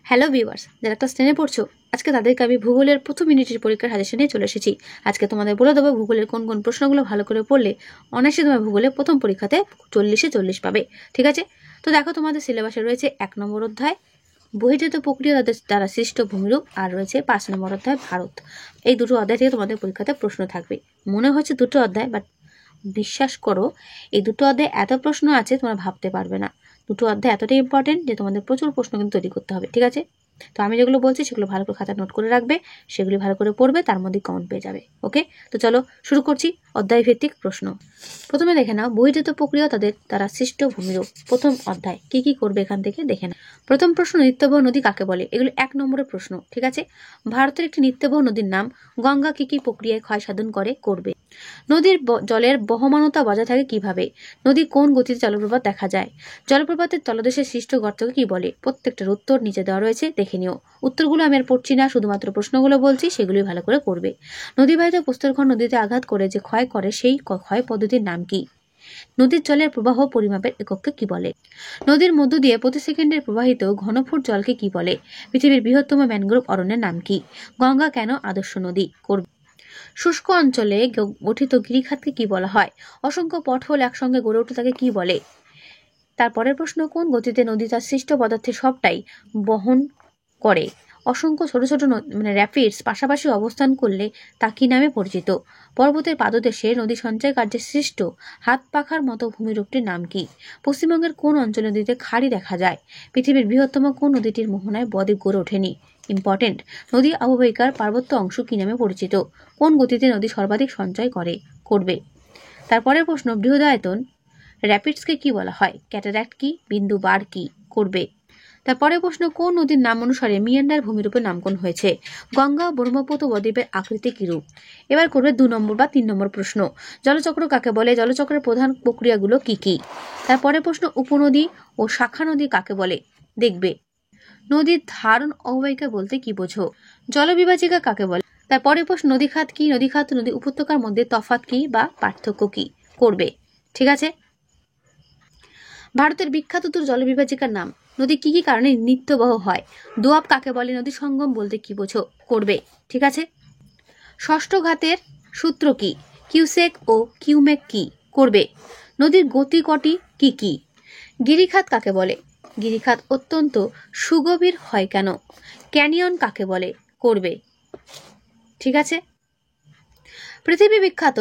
Hello viewers, যারা class 10-এ পড়ছো, আজকে তাদেরকে আমি ভূগোলের প্রথম ইউনিটের পরীক্ষার সাজেশন নিয়ে চলে এসেছি। আজকে তোমাদের বলে দেবো ভূগোলের কোন কোন প্রশ্নগুলো ভালো করে পড়লে অনায়াসে তোমার ভূগোলের প্রথম পরীক্ষাতে 40-এ 40 পাবে। ঠিক আছে, তো দেখো তোমাদের সিলেবাসে রয়েছে 1 নম্বর অধ্যায় বহির্জাত প্রক্রিয়া দ্বারা সৃষ্ট ভূমিরূপ, আর রয়েছে 5 নম্বর অধ্যায় ভারত। এই দুটো অধ্যায় থেকে তোমাদের পরীক্ষাতে প্রশ্ন থাকবে। মনে হচ্ছে দুটো অধ্যায়, বাট বিশ্বাস করো এই দুটো অধ্যায় এত প্রশ্ন আছে তোমরা ভাবতে পারবে না। দুটো অধ্যায় এতটাই ইম্পর্টেন্ট যে তোমাদের প্রচুর প্রশ্ন কিন্তু তৈরি করতে হবে। ঠিক আছে, তো আমি যেগুলো বলছি সেগুলো ভালো করে খাতা নোট করে রাখবে, সেগুলি ভালো করে পড়বে, তার মধ্যে কমেন্ট পেয়ে যাবে। ওকে, তো চলো শুরু করছি অধ্যায় ভিত্তিক প্রশ্ন। প্রথমে দেখে নাও বহির্জাত প্রক্রিয়া দ্বারা সৃষ্ট ভূমিরূপ, প্রথম অধ্যায় কি কি করবে এখান থেকে দেখে নাও। প্রথম প্রশ্ন, নিত্যবহ নদী কাকে বলে? এগুলো 1 নম্বরের প্রশ্ন। ঠিক আছে, ভারতের একটি নিত্যবহ নদীর নাম গঙ্গা কি কি প্রক্রিয়ায় ক্ষয় সাধন করবে। নদীর জলের বহমানতা বজায় থাকে কিভাবে? নদী কোন গতিতে জলপ্রপাত দেখা যায়? জলপ্রপাতের তলদেশে সৃষ্ট গর্তকে কি বলে? প্রত্যেকটার উত্তর নিচে দেওয়া রয়েছে, দেখে নিও। উত্তরগুলো আমি আর পড়ছি না, শুধুমাত্র প্রশ্নগুলো বলছি, সেগুলি ভালো করে করবে। নদীবাহিত প্রস্তরখণ্ড নদীতে আঘাত করে যে ক্ষয় করে সেই ক্ষয় পদ্ধতির নাম কি? নদীর জলের প্রবাহ পরিমাপের এককে কি বলে? নদীর মধ্য দিয়ে প্রতি সেকেন্ডে প্রবাহিত ঘনফুট জলকে কি বলে? পৃথিবীর বৃহত্তম ম্যানগ্রোভ অরণ্যের নাম কি? গঙ্গা কেন আদর্শ নদী? করবে। শুষ্ক অঞ্চলে গঠিত গিরিখাতকে কি বলা হয়? অসংখ্য পটহোল একসঙ্গে গড়ে ওঠে তাকে কি বলে? তারপরের প্রশ্ন, কোন গতিতে নদী তার সৃষ্ট পদার্থের সবটাই বহন করে? অসংখ্য ছোট ছোট র্যাপিডস পাশাপাশি অবস্থান করলে তা কি নামে পরিচিত? পর্বতের পাদদেশে নদী সঞ্চয় কার্যে সৃষ্ট হাত পাখার মতো ভূমিরূপটির নাম কি? পশ্চিমবঙ্গের কোন অঞ্চলে নদীতে খাড়ি দেখা যায়? পৃথিবীর বৃহত্তম কোন নদীটির মোহনায় বদ্বীপ গড়ে ওঠেনি? ইম্পর্টেন্ট, নদী অববাহিকার পার্বত্য অংশ কি নামে পরিচিত? কোন গতিতে নদী সর্বাধিক সঞ্চয় করবে। তারপরের প্রশ্ন, বৃহদায়তন র্যাপিডসকে কি বলা হয়? ক্যাটারাক্ট কি? বিন্দু বার কি? করবে। তারপরে প্রশ্ন, কোন নদীর নাম অনুসারে মিয়ান্ডার ভূমিরূপের নামকরণ হয়েছে? গঙ্গা ব্রহ্মপুত্র বদ্বীপের আকৃতি কিরূপ? এবার করবে 2 নম্বর বা 3 নম্বর প্রশ্ন, জলচক্র কাকে বলে? জলচক্রের প্রধান প্রক্রিয়াগুলো কি কি? তারপরে প্রশ্ন, উপনদী ও শাখা নদী কাকে বলে? দেখবে। নদীর ধারণ অববাহিকা বলতে কি বোঝো? জলবিভাজিকা কাকে বলে? তারপরে প্রশ্ন, নদীখাত কি? নদীখাত নদী উপত্যকার মধ্যে তফাৎ কি বা পার্থক্য কি? করবে। ঠিক আছে, ভারতের বিখ্যাত দুটো জলবিভাজিকার নাম। নদী কি কি কারণে নিত্যবহ হয়? দোয়াব কাকে বলে? নদী সঙ্গম বলতে কি বোঝো? করবে। ঠিক আছে, ষষ্ঠ ঘাতের সূত্র কি? কিউসেক ও কিউমেক কি? করবে। নদীর গতি কটি কি কি? গিরিখাত কাকে বলে? গিরিখাত অত্যন্ত সুগভীর হয় কেন? ক্যানিয়ন কাকে বলে? করবে। ঠিক আছে, পৃথিবী বিখ্যাত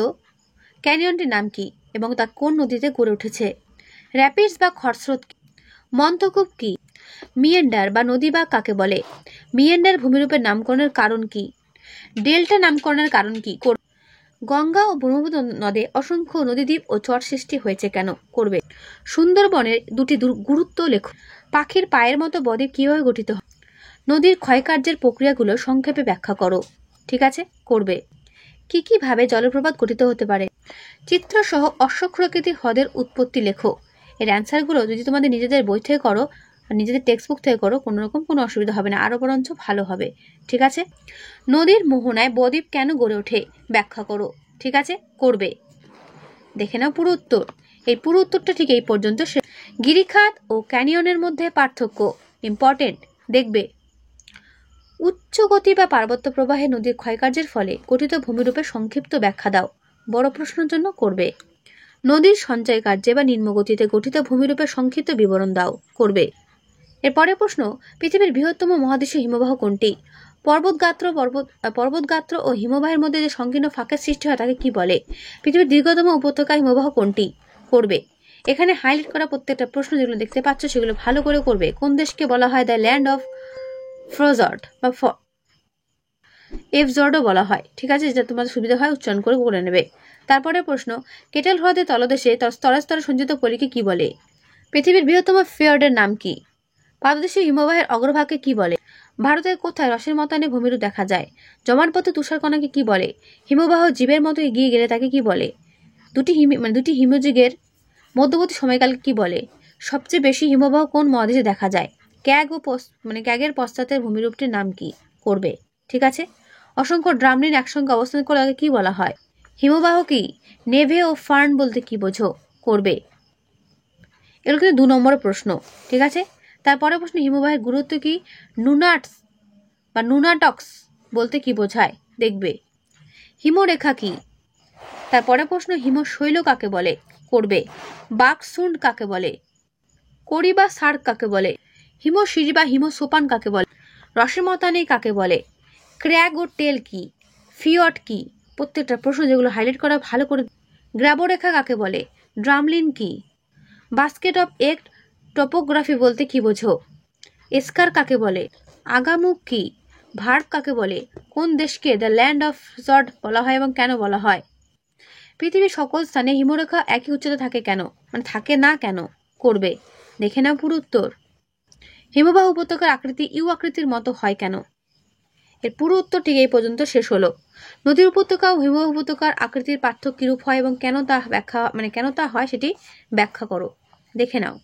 ক্যানিয়নটির নাম কি এবং তা কোন নদীতে গড়ে উঠেছে? র্যাপিডস বা খরস্রোত কি? মন্তকূপ কি? মিয়েন্ডার বা নদী বা কাকে বলে? মিয়েন্ডার ভূমিরূপের নামকরণের কারণ কি? ডেল্টা নামকরণের কারণ কি? গঙ্গা ও ব্রহ্মপুত্র নদে অসংখ্য নদীদ্বীপ ও চর সৃষ্টি হয়েছে কেন? করবে। সুন্দরবনের দুটি গুরুত্ব লেখো। পাখির পায়ের মতো বদ্বীপ কিভাবে গঠিত হয়? নদীর ক্ষয়কার্যের প্রক্রিয়াগুলো সংক্ষেপে ব্যাখ্যা করো। ঠিক আছে, করবে। কি কি ভাবে জলপ্রপাত গঠিত হতে পারে? চিত্র সহ অশ্বক্ষাকৃতি হ্রদের উৎপত্তি লেখো। এর অ্যান্সারগুলো যদি তোমাদের নিজেদের বই থেকে করো, নিজেদের টেক্সট বুক থেকে করো, কোনো অসুবিধা হবে না, আরো বরঞ্চ ভালো হবে। ঠিক আছে, নদীর মোহনায় বদ্বীপ কেন গড়ে ওঠে? ব্যাখ্যা করো। ঠিক আছে, করবে। দেখে নাও পুরো উত্তর। এই পুরো উত্তরটা ঠিক এই পর্যন্ত। গিরিখাত ও ক্যানিয়নের মধ্যে পার্থক্য ইম্পর্টেন্ট, দেখবে। উচ্চ গতি বা পার্বত্য প্রবাহে নদীর ক্ষয়কার্যের ফলে গঠিত ভূমিরূপের সংক্ষিপ্ত ব্যাখ্যা দাও। বড় প্রশ্নের জন্য করবে। নদীর সঞ্চয় কার্যে বা নিম্নগতিতে গঠিত ভূমিরূপের সংক্ষিপ্ত বিবরণ দাও। করবে। এরপরে প্রশ্ন, পৃথিবীর বৃহত্তম মহাদেশীয় হিমবাহ কোনটি? পর্বতগাত্র ও হিমবাহের মধ্যে যে সংকীর্ণ ফাঁকের সৃষ্টি হয় তাকে কি বলে? পৃথিবীর দীর্ঘতম উপত্যকা হিমবাহ কোনটি? করবে। এখানে হাইলাইট করা প্রত্যেকটা প্রশ্ন যেগুলো দেখতে পাচ্ছ সেগুলো ভালো করে করবে। কোন দেশকে বলা হয় দ্য ল্যান্ড অফ ফ্রোজর্ড বা এফজর্ডও বলা হয়? ঠিক আছে, যেটা তোমাদের সুবিধা হয় উচ্চারণ করে নেবে। তারপরে প্রশ্ন, কেটেল হ্রদের তলদেশে স্তরে স্তরে সঞ্চিত পলিকে কি বলে? পৃথিবীর বৃহত্তম ফিয়র্ডের নাম কি? পাদদেশীয় হিমবাহের অগ্রভাগকে কি বলে? ভারতের কোথায় রসের মতানে ভূমিরূপ দেখা যায়? জমাটবদ্ধ তুষারকণাকে কি বলে? হিমবাহ জীবের মতো এগিয়ে গেলে তাকে কি বলে? দুটি হিমযুগের মধ্যবর্তী সময়কালকে কি বলে? সবচেয়ে বেশি হিমবাহ কোন মহাদেশে দেখা যায়? ক্যাগের পশ্চাতের ভূমিরূপটির নাম কি? করবে। ঠিক আছে, অসংখ্য ড্রামলিন একসঙ্গে অবস্থান করে তাকে কি বলা হয়? হিমবাহ কি? নেভে ও ফার্ন বলতে কি বোঝো? করবে। এগুলো কিন্তু 2 নম্বরের প্রশ্ন। ঠিক আছে, তারপরে প্রশ্ন হিমবাহের গুরুত্ব কি? নুনাটস বা নুনাটক্স বলতে কি বোঝায়? দেখবে। হিমরেখা কি? তারপরে প্রশ্ন হিমশৈল কাকে বলে? করবে। বাকসুন্ড কাকে বলে? করি বা সার্ক কাকে বলে? হিমশিরি বা হিমসোপান কাকে বলে? রসেমতানি কাকে বলে? ক্র্যাগ ও টেল কি? ফিয়ট কি? প্রত্যেকটা প্রশ্ন যেগুলো হাইলাইট করা ভালো করে। গ্রাবরেখা কাকে বলে? ড্রামলিন কি? বাস্কেট অফ এগ টপোগ্রাফি বলতে কি বোঝো? এসকার কাকে বলে? আগামুখ কি? ভার্ব কাকে বলে? কোন দেশকে দ্য ল্যান্ড অফ জড বলা হয় এবং কেন বলা হয়? পৃথিবীর সকল স্থানে হিমরেখা একই উচ্চতা থাকে কেন, মানে থাকে না কেন? করবে। দেখে নাও পুরো উত্তর। হিমবাহ উপত্যকার আকৃতি ইউ আকৃতির মতো হয় কেন? এর পুরো উত্তর ঠিক এই পর্যন্ত শেষ হলো। নদীর উপত্যকা ও হিমবাহ উপত্যকার আকৃতির পার্থক্য কিরূপ হয় এবং কেন তা হয় সেটি ব্যাখ্যা করো। দেখে নাও।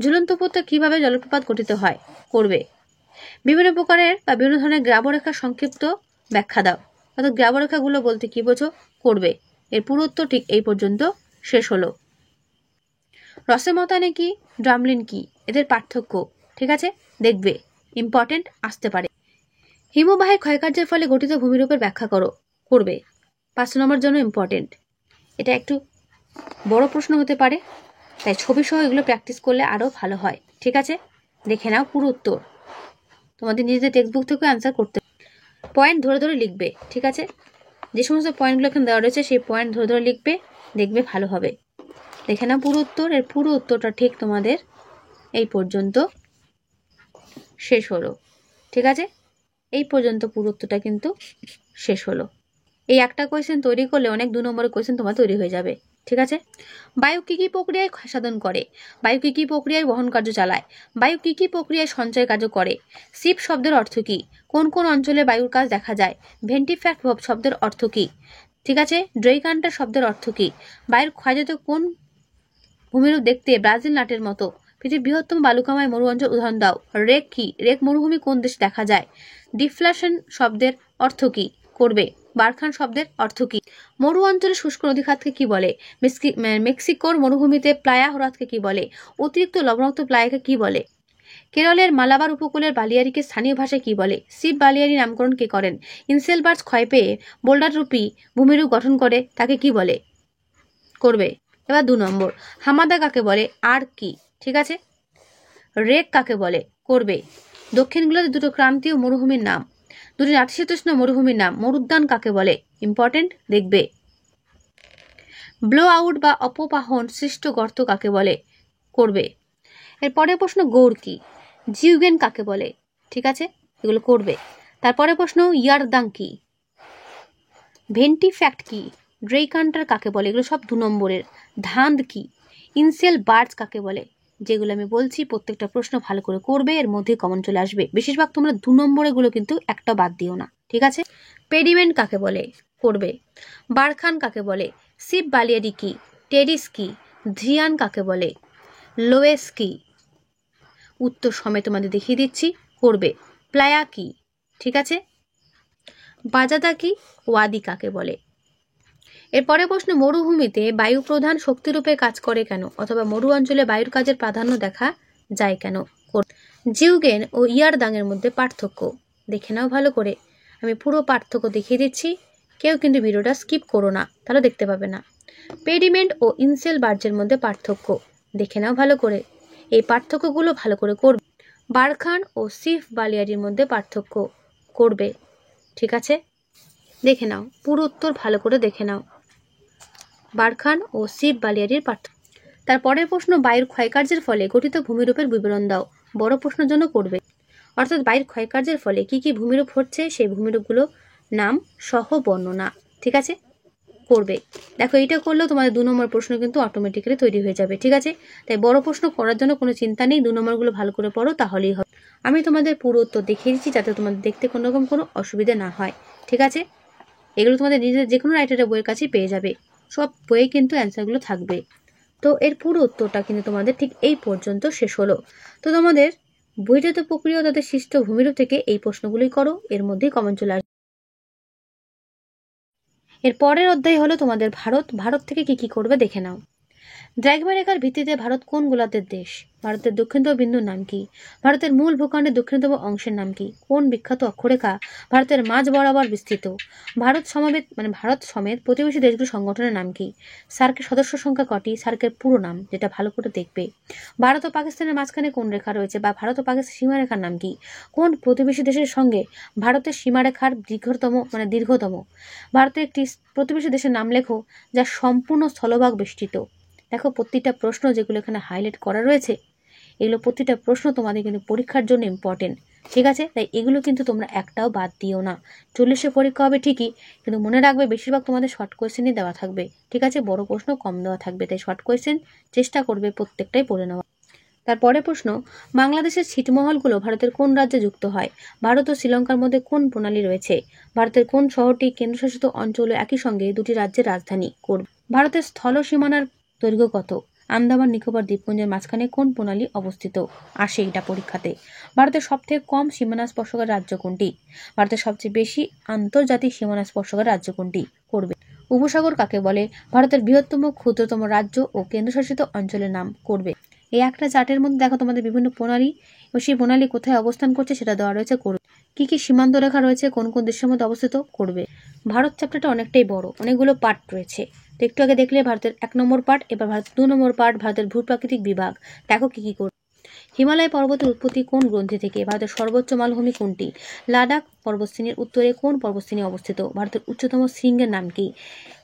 ঝুলন্ত উপত্যকা কিভাবে জলপ্রপাত গঠিত হয়? করবে। বিভিন্ন প্রকারের বা বিভিন্ন ধরনের গ্রাবরেখার সংক্ষিপ্ত ব্যাখ্যা দাও। অর্থাৎ গ্রাবরেখাগুলো বলতে কি বোঝো? করবে। এর পুরো উত্তর ঠিক এই পর্যন্ত শেষ হলো। রসেমতানে কি? ড্রামলিন কি? এদের পার্থক্য, ঠিক আছে, দেখবে। ইম্পর্টেন্ট আসতে পারে। হিমবাহের ক্ষয়কার্যের ফলে গঠিত ভূমিরূপের ব্যাখ্যা করো। করবে। 5 নম্বর জন্য ইম্পর্টেন্ট। এটা একটু বড় প্রশ্ন হতে পারে, তাই ছবি সহ এগুলো প্র্যাকটিস করলে আরো ভালো হয়। ঠিক আছে, দেখে নাও পুরো উত্তর। তোমাদের নিজেদের টেক্সট বুক থেকে অ্যান্সার করতে পয়েন্ট ধরে ধরে লিখবে। ঠিক আছে, যে সমস্ত পয়েন্টগুলো এখানে দেওয়া রয়েছে সেই পয়েন্ট ধরে ধরে লিখবে, দেখবে ভালো হবে। দেখে নাও পুরো উত্তর। এর পুরো উত্তরটা ঠিক তোমাদের এই পর্যন্ত শেষ হলো। ঠিক আছে, এই পর্যন্ত পুরো উত্তরটা কিন্তু শেষ হলো। এই একটা কোয়েশ্চেন তৈরি করলে অনেক 2 নম্বরের কোয়েশ্চেন তোমার তৈরি হয়ে যাবে। ঠিক আছে, বায়ু কি কি প্রক্রিয়ায় সাধন করে? বায়ু কি কি প্রক্রিয়ায় বহন কার্য চালায়? বায়ু কি কি প্রক্রিয়ায় সঞ্চয় কার্য করে? সিপ শব্দের অর্থ কি? কোন কোন অঞ্চলে বায়ুর কাজ দেখা যায়? ভেন্টিফ্যাক্ট শব্দের অর্থ কি? ঠিক আছে, ড্রেইকান্টার শব্দের অর্থ কি? বায়ুর ক্ষয়জাত কোন ভূমিরূপ দেখতে ব্রাজিল নাটের মতো? পৃথিবীর বৃহত্তম বালুকাময় মরু অঞ্চল উদাহরণ দাও। রেক কি? রেক মরুভূমি কোন দেশে দেখা যায়? ডিফ্লেশন শব্দের অর্থ কি? করবে। বারখান শব্দের অর্থ কি? মরু অঞ্চলে শুষ্ক নদীখাতকে কি বলে? মেক্সিকোর মরুভূমিতে প্লায়া হ্রদকে কি বলে? অতিরিক্ত লবণাক্ত প্লায়াকে কি বলে? কেরলের মালাবার উপকূলের বালিয়ারিকে স্থানীয় ভাষায় কি বলে? শিব বালিয়ারি নামকরণ কে করেন? ইনসেলবার্স ক্ষয় পেয়ে বোল্ডার রূপী ভূমিরূপ গঠন করে তাকে কি বলে? করবে। এবার 2 নম্বর, হামাদা কাকে বলে? আর কি? ঠিক আছে, রেক কাকে বলে? করবে। দক্ষিণ গোলার্ধে 2টো ক্রান্তীয় মরুভূমির নাম, 2টি নাতিশীতোষ্ণ মরুভূমির নাম। মরুদ্যান কাকে বলে? ইম্পর্টেন্ট, দেখবে। ব্লো আউট বা অপবাহন সৃষ্ট গর্ত কাকে বলে? করবে। এরপরে প্রশ্ন গৌড় কি? জিউগেন কাকে বলে? ঠিক আছে, এগুলো করবে। তারপরে প্রশ্ন ইয়ারদাং কি? ভেন্টিফ্যাক্ট কি? ড্রেইকান্টার কাকে বলে? এগুলো সব 2 নম্বরের। ধান্দ কি? ইনসেল বার্ডস কাকে বলে? যেগুলো আমি বলছি প্রত্যেকটা প্রশ্ন ভালো করে করবে, এর মধ্যে কমন চলে আসবে। বেশিরভাগ তোমরা 2 নম্বরে গুলো কিন্তু একটা বাদ দিও না। ঠিক আছে, পেডিমেন্ট কাকে বলে? করবে। বারখান কাকে বলে? সিপ বালিয়ারি কি? টেরিস কি? ধ্রিয়ান কাকে বলে? লোয়েস কি? উত্তর সমেত তোমাদের দেখিয়ে দিচ্ছি, করবে। প্লায়া কি? ঠিক আছে, বাজাদা কি? ওয়াদি কাকে বলে? এরপরে প্রশ্ন মরুভূমিতে বায়ু প্রধান শক্তিরূপে কাজ করে কেন, অথবা মরু অঞ্চলে বায়ুর কাজের প্রাধান্য দেখা যায় কেন? জিউগেন ও ইয়ারদাং এর মধ্যে পার্থক্য দেখে নাও ভালো করে। আমি পুরো পার্থক্য দেখিয়ে দিচ্ছি, কেউ কিন্তু ভিডিওটা স্কিপ করো না, তাহলে দেখতে পাবে না। পেডিমেন্ট ও ইনসেল বার্জের মধ্যে পার্থক্য দেখে নাও ভালো করে, এই পার্থক্যগুলো ভালো করে করবে। বারখান ও সিফ বালিয়ারির মধ্যে পার্থক্য করবে। ঠিক আছে, দেখে নাও পুরো উত্তর ভালো করে দেখে নাও। বারখান ও সিপ বালিয়ারির পার্থক্য। তারপরের প্রশ্ন বায়ুর ক্ষয়কার্যের ফলে গঠিত ভূমিরূপের বিবরণ দাও। বড় প্রশ্নের জন্য করবে। অর্থাৎ বায়ুর ক্ষয়কার্যের ফলে কি কি ভূমিরূপ হচ্ছে সেই ভূমিরূপগুলো নাম সহ বর্ণনা। ঠিক আছে, করবে। দেখো এটা করলেও তোমাদের 2 নম্বর প্রশ্ন কিন্তু অটোমেটিক্যালি তৈরি হয়ে যাবে। ঠিক আছে, তাই বড় প্রশ্ন করার জন্য কোনো চিন্তা নেই, 2 নম্বরগুলো ভালো করে পড়ো, তাহলেই হবে। আমি তোমাদের পুরো উত্তর দেখিয়ে দিচ্ছি যাতে তোমাদের দেখতে কোনো রকম কোনো অসুবিধা না হয়। ঠিক আছে, এগুলো তোমাদের নিজেদের যে কোনো রাইটারের বইয়ের কাছেই পেয়ে যাবে, সব বইয়ে কিন্তু অ্যান্সারগুলো থাকবে। তো এর পুরো উত্তরটা কিন্তু তোমাদের ঠিক এই পর্যন্ত শেষ হলো। তো তোমাদের বহির্জাত প্রক্রিয়া তাদের সৃষ্ট ভূমিরূপ থেকে এই প্রশ্নগুলোই করো, এর মধ্যেই কমন চলে আসবে। এর পরের অধ্যায় হলো তোমাদের ভারত। ভারত থেকে কি কি করবে দেখে নাও। দ্রাঘিমা রেখার ভিত্তিতে ভারত কোন গোলার্ধের দেশ? ভারতের দক্ষিণতম বিন্দুর নাম কি? ভারতের মূল ভূখণ্ডের দক্ষিণতম অংশের নাম কি? কোন বিখ্যাত অক্ষরেখা ভারতের মাঝ বরাবর বিস্তৃত? ভারত সমেত প্রতিবেশী দেশগুলোর সংগঠনের নাম কি? সার্কের সদস্য সংখ্যা কটি? সার্কের পুরো নাম, যেটা ভালো করে দেখবে। ভারত ও পাকিস্তানের মাঝখানে কোন রেখা রয়েছে বা ভারত ও পাকিস্তান সীমারেখার নাম কি? কোন প্রতিবেশী দেশের সঙ্গে ভারতের সীমারেখার দীর্ঘতম? ভারতের একটি প্রতিবেশী দেশের নাম লেখো যা সম্পূর্ণ স্থলভাগ বেষ্টিত। দেখো প্রতিটা প্রশ্ন যেগুলো এখানে হাইলাইট করা রয়েছে, এগুলো প্রতিটা প্রশ্ন তোমাদের কিন্তু পরীক্ষার জন্য ইম্পর্টেন্ট, ঠিক আছে? তাই এগুলো কিন্তু তোমরা একটাও বাদ দিও না। 40-এ পরীক্ষা হবে ঠিকই, কিন্তু মনে রাখবে বেশিরভাগ তোমাদের শর্ট কোয়েশ্চেনই দেওয়া থাকবে, ঠিক আছে? বড় প্রশ্ন কম দেওয়া থাকবে, তাই শর্ট কোয়েশ্চেন চেষ্টা করবে প্রত্যেকটাই পড়ে নেওয়া। তারপরে প্রশ্ন, বাংলাদেশের ছিটমহলগুলো ভারতের কোন রাজ্যে যুক্ত হয়? ভারত ও শ্রীলঙ্কার মধ্যে কোন প্রণালী রয়েছে? ভারতের কোন শহরটি কেন্দ্রশাসিত অঞ্চল ও একই সঙ্গে দুটি রাজ্যের রাজধানী? ভারতের স্থল সীমানার দৈর্ঘ্য কত? আন্দামান নিকোবর দ্বীপপুঞ্জের মাঝখানে কোন প্রণালী অবস্থিত? আসে এটা পরীক্ষাতে। ভারতের সবথেকে কম সীমানা স্পর্শকারী রাজ্য কোনটি? ভারতের সবচেয়ে বেশি আন্তর্জাতিক সীমানা স্পর্শকারী রাজ্য কোনটি? করবে। উপসাগর কাকে বলে? ভারতের বৃহত্তম ক্ষুদ্রতম রাজ্য ও কেন্দ্রশাসিত অঞ্চলের নাম। করবে। এই একটা চার্টের মধ্যে দেখো তোমাদের বিভিন্ন প্রণালী ও সেই প্রণালী কোথায় অবস্থান করছে সেটা দেওয়া রয়েছে। করবে। কি কি সীমান্ত রেখা রয়েছে, কোন কোন দেশের মধ্যে অবস্থিত? করবে। ভারত চ্যাপ্টারটা অনেকটাই বড়, অনেকগুলো পার্ট রয়েছে। তো একটু আগে দেখলে ভারতের 1 নম্বর পার্ট, এবার ভারতের 2 নম্বর পার্ট, ভারতের ভূপ্রাকৃতিক বিভাগ। দেখো কি কি করবে। হিমালয় পর্বতের উৎপত্তি কোন গ্রন্থি থেকে? ভারতের সর্বোচ্চ মালভূমি কোনটি? লাদাখ পর্বতশ্রেণীর উত্তরে কোন পর্বতশ্রেণী অবস্থিত? ভারতের উচ্চতম শৃঙ্গের নাম কি?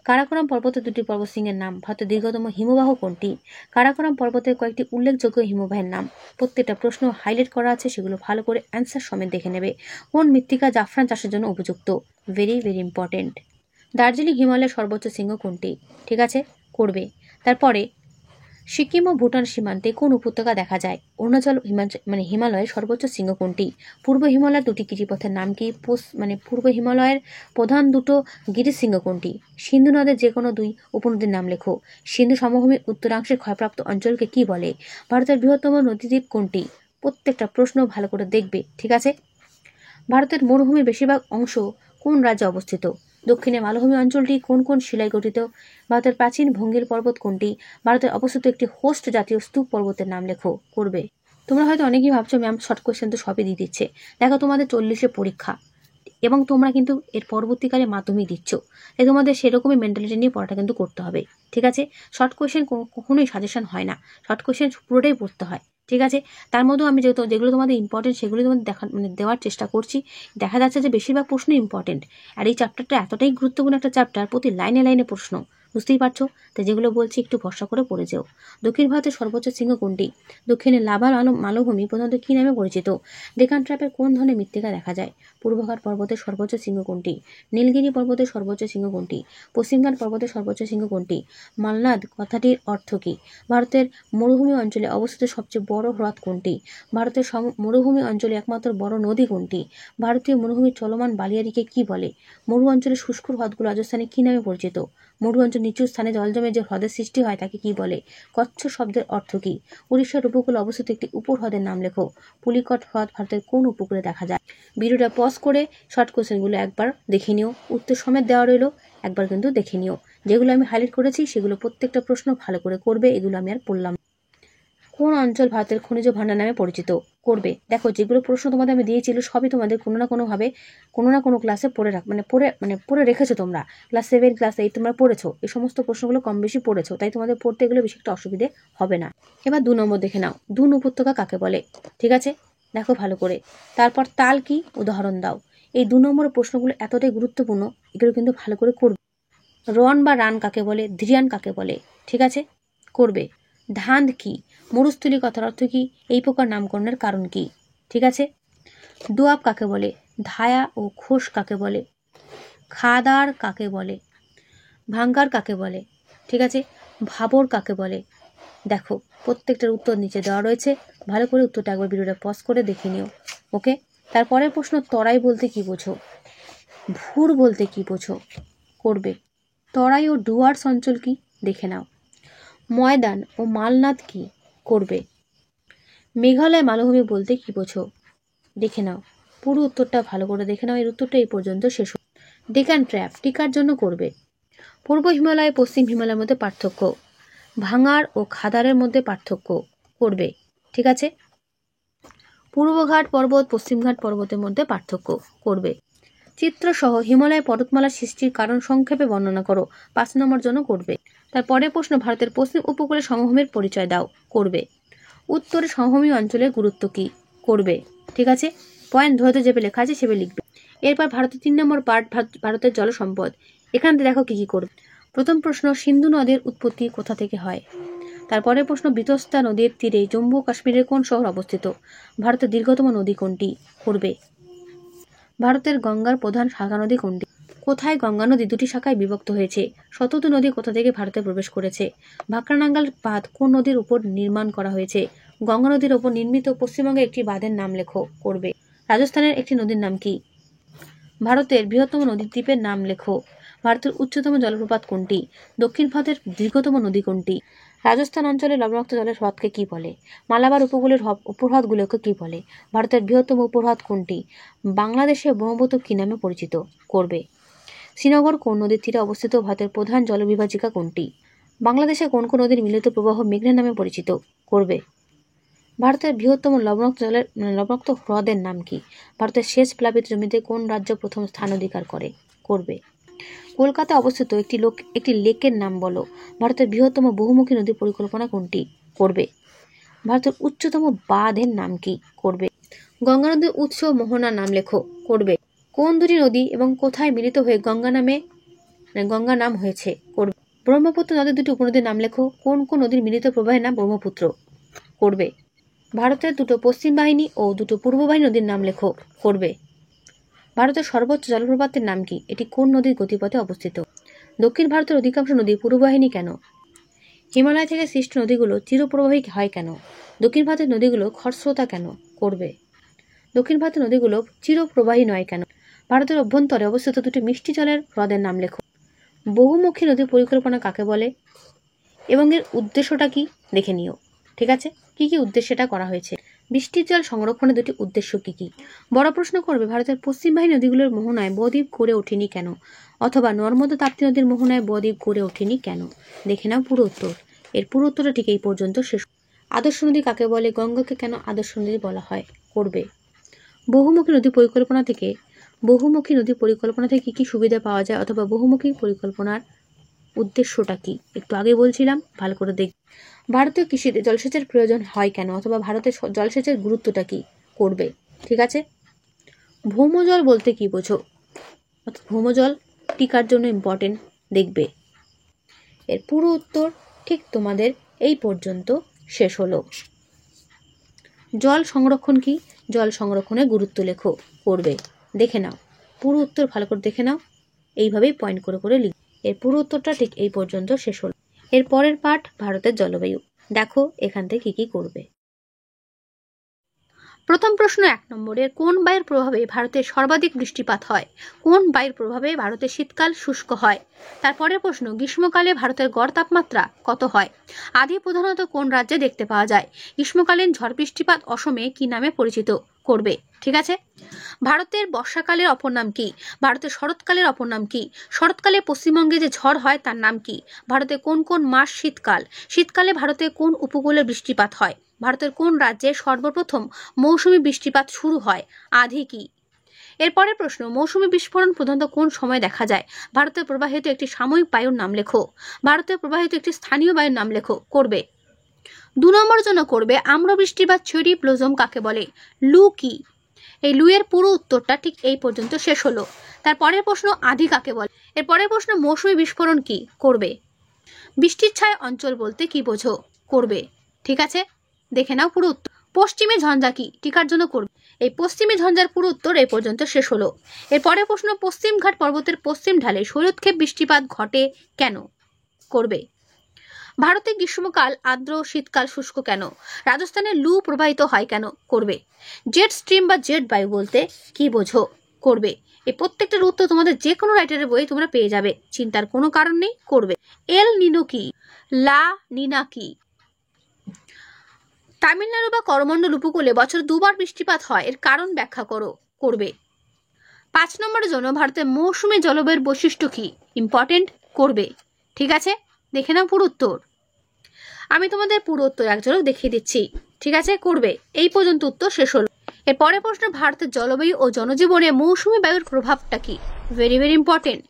কারাকোরাম পর্বতের দুটি পর্বতশৃঙ্গের নাম। ভারতের দীর্ঘতম হিমবাহ কোনটি? কারাকোরাম পর্বতের কয়েকটি উল্লেখযোগ্য হিমবাহের নাম। প্রত্যেকটা প্রশ্ন হাইলাইট করা আছে, সেগুলো ভালো করে অ্যান্সার সমেত দেখে নেবে। কোন মৃত্তিকা জাফরান চাষের জন্য উপযুক্ত? Very very important. দার্জিলিং হিমালয়ের সর্বোচ্চ শৃঙ্গ কোনটি? ঠিক আছে, করবে। তারপরে সিকিম ও ভুটান সীমান্তে কোন উপত্যকা দেখা যায়? অরুণাচল হিমালয়ের সর্বোচ্চ শৃঙ্গ কোনটি? পূর্ব হিমালয়ের দুটি গিরিপথের নাম কি? পূর্ব হিমালয়ের প্রধান দুটো গিরিশৃঙ্গ কোনটি? সিন্ধু নদের যে কোনো দুই উপনদীর নাম লেখো। সিন্ধু সমভূমির উত্তরাংশের ক্ষয়প্রাপ্ত অঞ্চলকে কি বলে? ভারতের বৃহত্তম নদীদ্বীপ কোনটি? প্রত্যেকটা প্রশ্ন ভালো করে দেখবে, ঠিক আছে? ভারতের মরুভূমির বেশিরভাগ অংশ কোন রাজ্যে অবস্থিত? দক্ষিণে মালভূমি অঞ্চলটি কোন কোন শিলায় গঠিত? ভারতের প্রাচীন ভঙ্গিল পর্বত কোনটি? ভারতের অবস্থিত একটি হোস্ট জাতীয় স্তূপ পর্বতের নাম লেখো। করবে। তোমরা হয়তো অনেকেই ভাবছো ম্যাম শর্ট কোয়েশ্চেন তো সবই দিয়ে দিচ্ছে। দেখো তোমাদের 40-এ পরীক্ষা এবং তোমরা কিন্তু এর পরবর্তীকালে মাধ্যমিক দিচ্ছ, তাই তোমাদের সেরকমই মেন্টালিটি নিয়ে পড়াটা কিন্তু করতে হবে, ঠিক আছে? শর্ট কোয়েশ্চেন কখনোই সাজেশন হয় না, শর্ট কোয়েশ্চেন পুরোটাই পড়তে হয়, ঠিক আছে? তার মধ্যেও আমি যেগুলো তোমাদের ইম্পর্টেন্ট সেগুলো তোমাদের দেওয়ার চেষ্টা করছি। দেখা যাচ্ছে যে বেশিরভাগ প্রশ্ন ইম্পর্টেন্ট, আর এই চ্যাপ্টারটা এতটাই গুরুত্বপূর্ণ একটা চ্যাপ্টার, প্রতি লাইনে লাইনে প্রশ্ন, বুঝতেই পারছো? তাই যেগুলো বলছি একটু ভরসা করে পড়ে যেও। দক্ষিণ ভারতের সর্বোচ্চ শৃঙ্গ কোনটি? দক্ষিণে লাভা মালভূমি প্রধানত কী নামে পরিচিত? ডেকান ট্র্যাপের কোন ধরনের মৃত্তিকা দেখা যায়? পূর্বঘাট পর্বতের সর্বোচ্চ শৃঙ্গ কোনটি? নীলগিরি পর্বতের সর্বোচ্চ শৃঙ্গ কোনটি? পশ্চিমঘাট পর্বতের সর্বোচ্চ শৃঙ্গ কোনটি? মালনাদ কথাটির অর্থ কী? ভারতের মরুভূমি অঞ্চলে অবস্থিত সবচেয়ে বড় হ্রদ কোনটি? ভারতের মরুভূমি অঞ্চলে একমাত্র বড় নদী কোনটি? ভারতীয় মরুভূমির চলমান বালিয়াড়িকে কি বলে? মরু অঞ্চলের শুষ্ক হ্রদগুলো রাজস্থানে কি নামে পরিচিত? মরু অঞ্চল নিচু স্থানে জল জমে যে হ্রদের সৃষ্টি হয় তাকে কি বলে? কচ্ছ শব্দের অর্থ কী? উড়িষ্যার উপকূলে অবস্থিত একটি উপহ্রদের নাম লেখো। পুলিকট হ্রদ ভারতের কোন উপকূলে দেখা যায়? ভিডিওটা পজ করে শর্ট কোয়েশ্চেনগুলো একবার দেখে নিও, উত্তর সমেত দেওয়া রইলো, একবার কিন্তু দেখে নিও। যেগুলো আমি হাইলাইট করেছি সেগুলো প্রত্যেকটা প্রশ্ন ভালো করে করবে, এগুলো আমি আর পড়লাম। কোন অঞ্চল ভারতের খনিজ ভাণ্ডার নামে পরিচিত? করবে। দেখো যেগুলো প্রশ্ন তোমাদের আমি দিয়েছিল সবই তোমাদের কোনো না কোনোভাবে কোনো না কোনো ক্লাসে পড়ে রেখেছো তোমরা। ক্লাস 7 ক্লাস 8 তোমরা পড়েছো, এই সমস্ত প্রশ্নগুলো কম বেশি পড়েছো, তাই তোমাদের পড়তে এগুলো বেশি একটা অসুবিধে হবে না। এবার 2 নম্বর দেখে নাও, দুন উপত্যকা কাকে বলে? ঠিক আছে, দেখো ভালো করে। তারপর তাল কি, উদাহরণ দাও। এই 2 নম্বরের প্রশ্নগুলো এতটাই গুরুত্বপূর্ণ, এগুলো কিন্তু ভালো করে করবে। রন বা রান কাকে বলে? ধিরিয়ান কাকে বলে? ঠিক আছে, করবে। ধান্ধ কি? মরুস্থলী কথার অর্থ কি? এই প্রকার নামকরণের কারণ কি? ঠিক আছে। দোয়াব কাকে বলে? ধায়া ও খোস কাকে বলে? খাদার কাকে বলে? ভাঙ্গার কাকে বলে? ঠিক আছে। ভাবর কাকে বলে? দেখো প্রত্যেকটার উত্তর নিচে দেওয়া রয়েছে, ভালো করে উত্তরটা একবার ভিডিওটা পজ করে দেখে নিও। ওকে, তারপরের প্রশ্ন, তরাই বলতে কি বোঝো? ভুর বলতে কি বোঝো? করবে। তরাই ও ডুয়ার্স অঞ্চল কি? দেখে নাও। ময়দান ও মালনাদ কি? করবে। মেঘালয় মালভূমি বলতে কি বোঝো? দেখে নাও, পুরো উত্তরটা ভালো করে দেখে নাও। এর উত্তরটা এই পর্যন্ত শেষ। ডেকান ট্র্যাপ টিকার জন্য করবে। পূর্ব হিমালয় পশ্চিম হিমালয়ের মধ্যে পার্থক্য। ভাঙাড় ও খাদারের মধ্যে পার্থক্য করবে। ঠিক আছে। পূর্বঘাট পর্বত পশ্চিমঘাট পর্বতের মধ্যে পার্থক্য করবে। চিত্রসহ হিমালয় পর্বতমালা সৃষ্টির কারণ সংক্ষেপে বর্ণনা করো। 5 নম্বর জন্য করবে। তারপরে প্রশ্ন, ভারতের পশ্চিম উপকূলে সমভূমির পরিচয় দাও। করবে। উত্তরে সমভূমি অঞ্চলের গুরুত্ব কি? করবে। ঠিক আছে। পয়েন্ট ধরে যেভাবে লেখা আছে সেভাবে লিখবে। এরপর ভারতের 3 নম্বর পার্ট, ভারতের জল সম্পদ। এখানে দেখো কি কি করবে। প্রথম প্রশ্ন, সিন্ধু নদীর উৎপত্তি কোথা থেকে হয়? তারপরে প্রশ্ন, বিতস্তা নদীর তীরে জম্মু ও কাশ্মীরের কোন শহর অবস্থিত? ভারতের দীর্ঘতম নদী কোনটি? করবে। ভারতের গঙ্গার প্রধান শাখা নদী কোনটি? কোথায় গঙ্গা নদী দুটি শাখায় বিভক্ত হয়েছে? শতদ্রু নদী কোথা থেকে ভারতে প্রবেশ করেছে? ভাকরানাঙ্গাল বাঁধ কোন নদীর উপর নির্মাণ করা হয়েছে? গঙ্গা নদীর উপর নির্মিত পশ্চিমবঙ্গের একটি বাঁধের নাম লেখো। করবে। রাজস্থানের একটি নদীর নাম কি? ভারতের বৃহত্তম নদীর দ্বীপের নাম লেখো। ভারতের উচ্চতম জলপ্রপাত কোনটি? দক্ষিণ ভারতের দীর্ঘতম নদী কোনটি? রাজস্থান অঞ্চলের লবণাক্ত জলের হ্রদকে কি বলে? মালাবার উপকূলের উপহ্রদগুলোকে কি বলে? ভারতের বৃহত্তম উপহ্রদ কোনটি? বাংলাদেশের ব্রহ্মপুত্র কি নামে পরিচিত? করবে। শ্রীনগর কোন নদীর তীরে অবস্থিত? ভারতের প্রধান জলবিভাজিকা কোনটি? বাংলাদেশে কোন কোন নদীর মিলিত প্রবাহ মেঘনা নামে পরিচিত? করবে। ভারতের বৃহত্তম লবণাক্ত হ্রদের নাম কি? ভারতের শেষ প্লাবিত জমিতে কোন রাজ্য প্রথম স্থান অধিকার করে? করবে। কলকাতায় অবস্থিত একটি লেকের নাম বলো। ভারতের বৃহত্তম বহুমুখী নদী পরিকল্পনা কোনটি? করবে। ভারতের উচ্চতম বাঁধের নাম কি? করবে। গঙ্গা নদীর উৎস মোহনার নাম লেখো। করবে। কোন দুটি নদী এবং কোথায় মিলিত হয়ে গঙ্গা নাম হয়েছে? করবে। ব্রহ্মপুত্র নদীর দুটি উপনদীর নাম লেখো। কোন কোন নদীর মিলিত প্রবাহের নাম ব্রহ্মপুত্র? করবে। ভারতের দুটো পশ্চিম বাহিনী ও দুটো পূর্ব বাহিনী নদীর নাম লেখো। করবে। ভারতের সর্বোচ্চ জলপ্রপাতের নাম কি? এটি কোন নদীর গতিপথে অবস্থিত? দক্ষিণ ভারতের অধিকাংশ নদী পূর্ব বাহিনী কেন? হিমালয় থেকে সৃষ্ট নদীগুলো চিরপ্রবাহী হয় কেন? দক্ষিণ ভারতের নদীগুলো খরস্রোতা কেন? করবে। দক্ষিণ ভারতের নদীগুলো চিরপ্রবাহী নয় কেন? ভারতের অভ্যন্তরে অবস্থিত দুটি মিষ্টি জলের হ্রদের নাম লেখো। বহুমুখী নদী পরিকল্পনা কাকে বলে এবং এর উদ্দেশ্যটা কি দেখে নিও। ঠিক আছে। কি কি উদ্দেশ্যটা করা হয়েছে? বৃষ্টির জল সংরক্ষণের দুটি উদ্দেশ্য কি কি? বড় প্রশ্ন করবে, ভারতের পশ্চিমবাহী নদীগুলোর মোহনায় বদ্বীপ গড়ে ওঠেনি কেন? অথবা নর্মদা তাপ্তি নদীর মোহনায় বদ্বীপ গড়ে ওঠেনি কেন? দেখে নাও পুরো উত্তর। এর পুরো উত্তরটা ঠিক এই পর্যন্ত শেষ। আদর্শ নদী কাকে বলে? গঙ্গাকে কেন আদর্শ নদী বলা হয়? করবে। বহুমুখী নদী পরিকল্পনা থেকে কি সুবিধা পাওয়া যায় অথবা বহুমুখী পরিকল্পনার উদ্দেশ্যটা কি? একটু আগে বলছিলাম, ভালো করে দেখ। ভারতীয় কৃষিতে জলসেচের প্রয়োজন হয় কেন অথবা ভারতের জলসেচের গুরুত্বটা কি? করবে। ঠিক আছে। ভৌমজল বলতে কি বোঝো? ভৌমজল টিকার জন্য ইম্পর্টেন্ট, দেখবে। এর পুরো উত্তর ঠিক তোমাদের এই পর্যন্ত শেষ হলো। জল সংরক্ষণ কি? জল সংরক্ষণের গুরুত্ব লেখো। করবে। দেখে নাও পুরো উত্তর, ভালো করে দেখে নাও, এইভাবেই পয়েন্ট করে করে লিখ। এর পুরো উত্তরটা ঠিক এই পর্যন্ত শেষ হলো। এর পরের পাঠ ভারতের জলবায়ু। দেখো এখান থেকে কি কি করবে। প্রথম প্রশ্ন 1 নম্বরের, কোন বায়ুর প্রভাবে ভারতে সর্বাধিক বৃষ্টিপাত হয়? কোন বায়ুর প্রভাবে ভারতে শীতকাল শুষ্ক হয়? তারপরের প্রশ্ন, গ্রীষ্মকালে ভারতের গড় তাপমাত্রা কত হয়? আদি প্রধানত কোন রাজ্যে দেখতে পাওয়া যায়? গ্রীষ্মকালীন ঝড় বৃষ্টিপাত অসমে কি নামে পরিচিত? করবে। ঠিক আছে। ভারতের বর্ষাকালের অপর নাম কি? ভারতের শরৎকালের অপর নাম কি? শরৎকালে পশ্চিমবঙ্গে যে ঝড় হয় তার নাম কি? ভারতে কোন কোন মাস শীতকাল? শীতকালে ভারতে কোন উপকূলে বৃষ্টিপাত হয়? ভারতের কোন রাজ্যে সর্বপ্রথম মৌসুমী বৃষ্টিপাত শুরু হয়? আধি কি? এরপরের প্রশ্ন, মৌসুমী বিস্ফোরণ প্রধানত কোন সময় দেখা যায়? ভারতে প্রবাহিত একটি সাময়িক বায়ুর নাম লেখো। ভারতে প্রবাহিত একটি স্থানীয় বায়ুর নাম লেখো। করবে। 2 নম্বর জন্য করবে, আম্রবৃষ্টি বা চেরি ব্লজম কাকে বলে? লু কি? এই লু এর পুরো উত্তরটা ঠিক এই পর্যন্ত শেষ হলো। তারপরের প্রশ্ন, আধি কাকে বলে? এরপরের প্রশ্ন, মৌসুমী বিস্ফোরণ কি? করবে। বৃষ্টির ছায়া অঞ্চল বলতে কি বোঝো? করবে। ঠিক আছে। দেখে নাও পুরো উত্তর। পশ্চিমী ঝঞ্ঝা কি? টিকার জন্য করবে। এই পশ্চিমী ঝঞ্ঝার পুরো উত্তর এই পর্যন্ত শেষ হলো। এরপরের প্রশ্ন, পশ্চিমঘাট পর্বতের পশ্চিম ঢালে শৈলক্ষেপ বৃষ্টিপাত ঘটে কেন? করবে। ভারতে গ্রীষ্মকাল আর্দ্র, শীতকাল শুষ্ক কেন? রাজস্থানে লু প্রবাহিত হয় কেন? করবে। জেট স্ট্রিম বা জেট বায়ু বলতে কি বোঝো? করবে। এই প্রত্যেকটার উত্তর তোমাদের যে কোনো রাইটারের বই তোমরা পেয়ে যাবে, চিন্তার কোনো কারণ নেই। করবে। এল নিনো কি? লা নিনা কি? তামিলনাড়ু বা করমণ্ডল উপকূলে বছর 2 বার বৃষ্টিপাত হয়, এর কারণ ব্যাখ্যা করো। করবে। 5 নম্বরের জন্য, ভারতের মৌসুমী জলবায়ুর বৈশিষ্ট্য কি? ইম্পর্টেন্ট। করবে। ঠিক আছে। দেখে নাও পুরো উত্তর। আমি তোমাদের পুরো উত্তর এক ঝলক দেখিয়ে দিচ্ছি, ঠিক আছে, করবে। এই পর্যন্ত উত্তর শেষ হলো। এর পরের প্রশ্ন, ভারতের জলবায়ু ও জনজীবনে মৌসুমী বায়ুর প্রভাবটা কি? Very very important.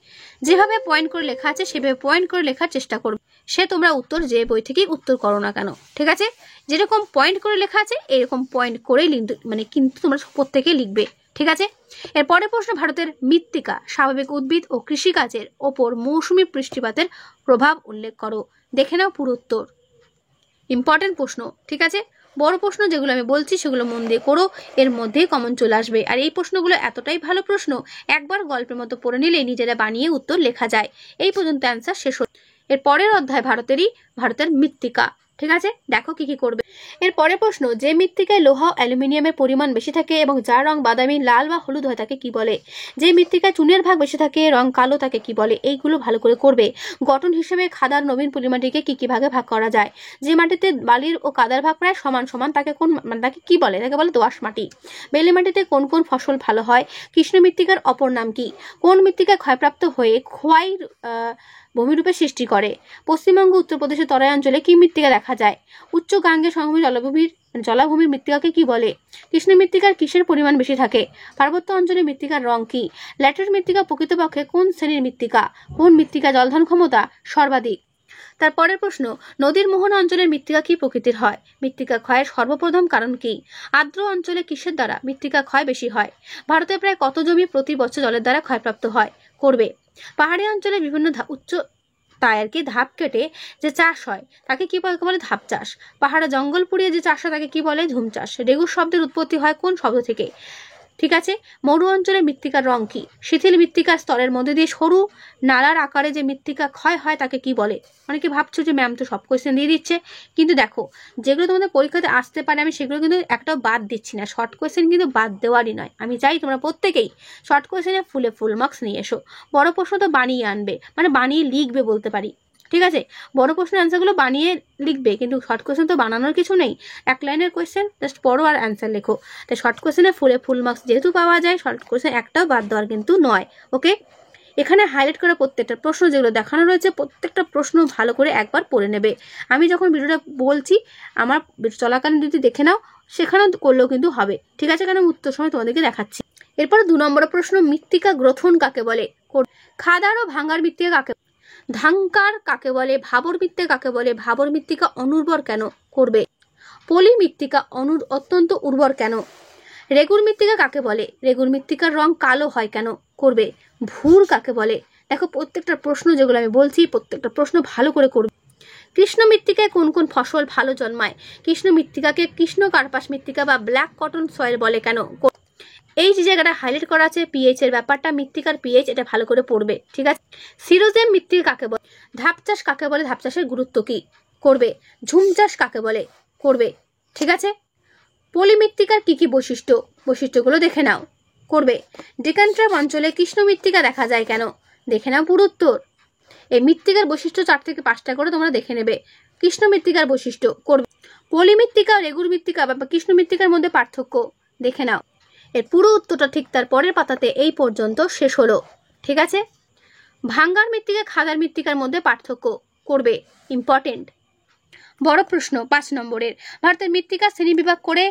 যেভাবে পয়েন্ট করে লেখা আছে সেভাবে পয়েন্ট করে লেখার চেষ্টা করবে। সে তোমরা উত্তর যে বই থেকেই উত্তর করো না কেন, ঠিক আছে, যেরকম পয়েন্ট করে লেখা আছে এরকম পয়েন্ট করেই কিন্তু তোমরা প্রত্যেকেই লিখবে, ঠিক আছে। এর পরের প্রশ্ন, ভারতের মৃত্তিকা, স্বাভাবিক উদ্ভিদ ও কৃষিকাজের ওপর মৌসুমী বৃষ্টিপাতের প্রভাব উল্লেখ করো। দেখে নাও পুরো উত্তর। ইম্পর্টেন্ট প্রশ্ন, ঠিক আছে। বড় প্রশ্ন যেগুলো আমি বলছি সেগুলো মন দিয়ে করো, এর মধ্যেই কমন চলে আসবে। আর এই প্রশ্নগুলো এতটাই ভালো প্রশ্ন, একবার গল্পের মতো পড়ে নিলে নিজেরা বানিয়ে উত্তর লেখা যায়। এই পর্যন্ত অ্যান্সার শেষ হল। এর পরের অধ্যায় ভারতের মৃত্তিকা, ঠিক আছে। দেখো কি কি করবে। এর পরের প্রশ্ন, যে মৃত্তিকায় লোহা ও অ্যালুমিনিয়ামের পরিমাণ বেশি থাকে এবং যার রং বাদামি, লাল বা হলুদ হয় তাকে কি বলে? যে মৃত্তিকায় চুনের ভাগ বেশি থাকে, রং কালো, তাকে কি বলে? এইগুলো ভালো করে করবে। গঠন হিসেবে খাদার নবীন পলিমাটিকে কি কি ভাগে ভাগ করা যায়? যে মাটিতে বালির ও কাদার ভাগ প্রায় সমান সমান তাকে তাকে কি বলে? তাকে বলে দোআঁশ মাটি। বেলে মাটিতে কোন কোন ফসল ভালো হয়? কৃষ্ণ মৃত্তিকার অপর নাম কি? কোন মৃত্তিকা ক্ষয়প্রাপ্ত হয়ে খোয়াই ভূমিরূপে সৃষ্টি করে? পশ্চিমবঙ্গ উত্তরপ্রদেশের তরাই অঞ্চলে কি মৃত্তিকা দেখা যায়? উচ্চ গাঙ্গে সমভূমি জলাভূমির মৃত্তিকাকে কি বলে? কৃষ্ণ মৃত্তিকার কিসের পরিমাণ বেশি থাকে? পার্বত্য অঞ্চলে মৃত্তিকার রং কি? ল্যাটেরাইট মৃত্তিকা প্রকৃতপক্ষে কোন শ্রেণীর মৃত্তিকা? কোন মৃত্তিকা জলধারণ ক্ষমতা সর্বাধিক? তারপরের প্রশ্ন, নদীর মোহনা অঞ্চলের মৃত্তিকা কি প্রকৃতির হয়? মৃত্তিকা ক্ষয়ের সর্বপ্রথম কারণ কি? আর্দ্র অঞ্চলে কিসের দ্বারা মৃত্তিকা ক্ষয় বেশি হয়? ভারতে প্রায় কত জমি প্রতি বছর জলের দ্বারা ক্ষয়প্রাপ্ত হয়? করবে। পাহাড়ি অঞ্চলে বিভিন্ন উচ্চ ধাপ কেটে যে চাষ হয় তাকে কি বলে? ধাপ চাষ। পাহাড়ে জঙ্গল পুড়িয়ে যে চাষ হয় তাকে কি বলে? ঝুম চাষ। রেগুর শব্দের উৎপত্তি হয় কোন শব্দ থেকে? ঠিক আছে। মরু অঞ্চলে মৃত্তিকার রং কি? শিথিল মৃত্তিকার স্তরের মধ্যে দিয়ে সরু নালার আকারে যে মৃত্তিকা ক্ষয় হয় তাকে কি বলে? অনেকে ভাবছো যে ম্যাম তো সব কোয়েশ্চেন দিয়ে দিচ্ছে, কিন্তু দেখো যেগুলো তোমাদের পরীক্ষাতে আসতে পারে আমি সেগুলো কিন্তু একটাও বাদ দিচ্ছি না। শর্ট কোয়েশ্চেন কিন্তু বাদ দেওয়ারই নয়। আমি চাই তোমরা প্রত্যেকেই শর্ট কোয়েশ্চেনে ফুল মার্কস নিয়ে এসো। বড় প্রশ্ন তো বানিয়ে আনবে, মানে বানিয়ে লিখবে বলতে পারি, ঠিক আছে। বড় প্রশ্নের অ্যান্সারগুলো বানিয়ে লিখবে, কিন্তু শর্ট কোয়েশ্চেন তো বানানোর কিছু নেই। এক লাইনের কোয়েশ্চেন জাস্ট পড়ো আর অ্যান্সার লেখো। তাই শর্ট কোয়েশ্চেনে ফুল মার্কস যেহেতু পাওয়া যায়, শর্ট কোয়েশ্চেন একটাও বাদ দেওয়ার কিন্তু নয়, ওকে। এখানে হাইলাইট করা প্রত্যেকটা প্রশ্ন যেগুলো দেখানো রয়েছে প্রত্যেকটা প্রশ্ন ভালো করে একবার পড়ে নেবে। আমি যখন ভিডিওটা বলছি আমার চলাকালীন যদি দেখে নাও সেখানেও করলেও কিন্তু হবে, ঠিক আছে, কারণ উত্তর সময় তোমাদেরকে দেখাচ্ছি। এরপর 2 নম্বর প্রশ্ন, মৃত্তিকা গ্রথন কাকে বলে? খাদার ও ভাঙ্গার মৃত্তিকা কাকে? ধাঙ্কার কাকে বলে? ভাবর মৃত্তিকা কাকে বলে? ভাবর মৃত্তিকা অনুর্বর কেন? করবে। পলি মৃত্তিকা অত্যন্ত উর্বর কেন? রেগুর মৃত্তিকা কাকে বলে? রেগুর মৃত্তিকার রং কালো হয় কেন? করবে। ভুর কাকে বলে? দেখো প্রত্যেকটা প্রশ্ন যেগুলো আমি বলছি প্রত্যেকটা প্রশ্ন ভালো করে করবে। কৃষ্ণ মৃত্তিকায় কোন কোন ফসল ভালো জন্মায়? কৃষ্ণ মৃত্তিকাকে কৃষ্ণ কার্পাস মৃত্তিকা বা ব্ল্যাক কটন সয়েল বলে কেন? এই যে জায়গাটা হাইলাইট করা আছে পিএইচ এর ব্যাপারটা, মৃত্তিকার পিএইচ, এটা ভালো করে পড়বে, ঠিক আছে। সিরোজেম মৃত্তিকা কাকে বলে? ধাপ চাষ কাকে বলে? ধাপ চাষের গুরুত্ব কি? করবে। ঝুম চাষ কাকে বলে? করবে, ঠিক আছে। পলি মৃত্তিকার কি কি বৈশিষ্ট্যগুলো দেখে নাও, করবে। ডেকানট্রাপ অঞ্চলে কৃষ্ণ মৃত্তিকা দেখা যায় কেন? দেখে নাও পুরো উত্তর। এই মৃত্তিকার বৈশিষ্ট্য 4 থেকে 5টা করে তোমরা দেখে নেবে। কৃষ্ণ মৃত্তিকার বৈশিষ্ট্য, করবে। পলি মৃত্তিকা রেগুর মৃত্তিকা বা কৃষ্ণ মৃত্তিকার মধ্যে পার্থক্য দেখে নাও। এর পুরো উত্তরটা ঠিক তার পরের পাতাতে এই পর্যন্ত শেষ হলো, ঠিক আছে। ভাঙ্গার মৃত্তিকা খাদার মৃত্তিকার মধ্যে পার্থক্য, করবে। ইম্পর্টেন্ট বড় প্রশ্ন 5 নম্বরের, ভারতের মৃত্তিকা শ্রেণীবিভাগ করে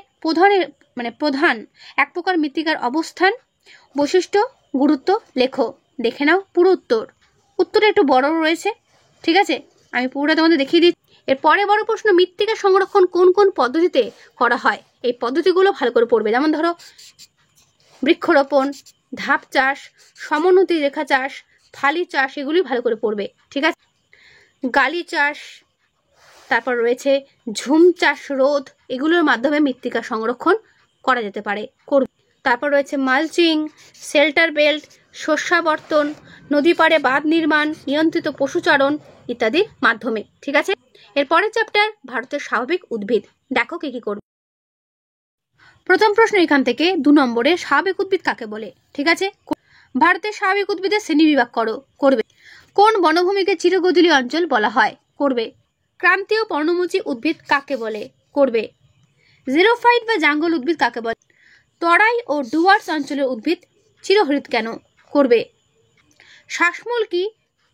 প্রধান এক প্রকার মৃত্তিকার অবস্থান, বৈশিষ্ট্য, গুরুত্ব লেখো। দেখে নাও পুরো উত্তরটা একটু বড় রয়েছে, ঠিক আছে, আমি পুরোটা তোমাদের দেখিয়ে দিচ্ছি। এরপরে বড় প্রশ্ন, মৃত্তিকা সংরক্ষণ কোন কোন পদ্ধতিতে করা হয়? এই পদ্ধতিগুলো ভালো করে পড়বে। যেমন ধরো বৃক্ষরোপণ, ধাপ চাষ, সমোন্নতি রেখা চাষ, ফালি চাষ, এগুলি ভালো করে পড়বে, ঠিক আছে। গালি চাষ, তারপর রয়েছে ঝুম চাষ রোধ, এগুলোর মাধ্যমে মৃত্তিকা সংরক্ষণ করা যেতে পারে, করবে। তারপর রয়েছে মালচিং, শেল্টার বেল্ট, শস্যাবর্তন, নদী পাড়ে বাঁধ নির্মাণ, নিয়ন্ত্রিত পশুচারণ ইত্যাদির মাধ্যমে, ঠিক আছে। এরপরের চ্যাপ্টার ভারতের স্বাভাবিক উদ্ভিদ। দেখো কি কি করবে। প্রথম প্রশ্ন এখান থেকে 2 নম্বরে, স্বাভাবিক উদ্ভিদ কাকে বলে? ঠিক আছে, ভারতের স্বাভাবিক উদ্ভিদের শ্রেণীবিভাগ করো, করবে। কোন বনভূমিকে চিরগোধূলি অঞ্চল বলা হয়? করবে। ক্রান্তীয় পর্ণমোচী উদ্ভিদ কাকে বলে? করবে। জেরোফাইট বা জাঙ্গল উদ্ভিদ কাকে বলে? তরাই ও ডুয়ার্স অঞ্চলের উদ্ভিদ চিরহরিৎ কেন? করবে। শ্বাসমূল কি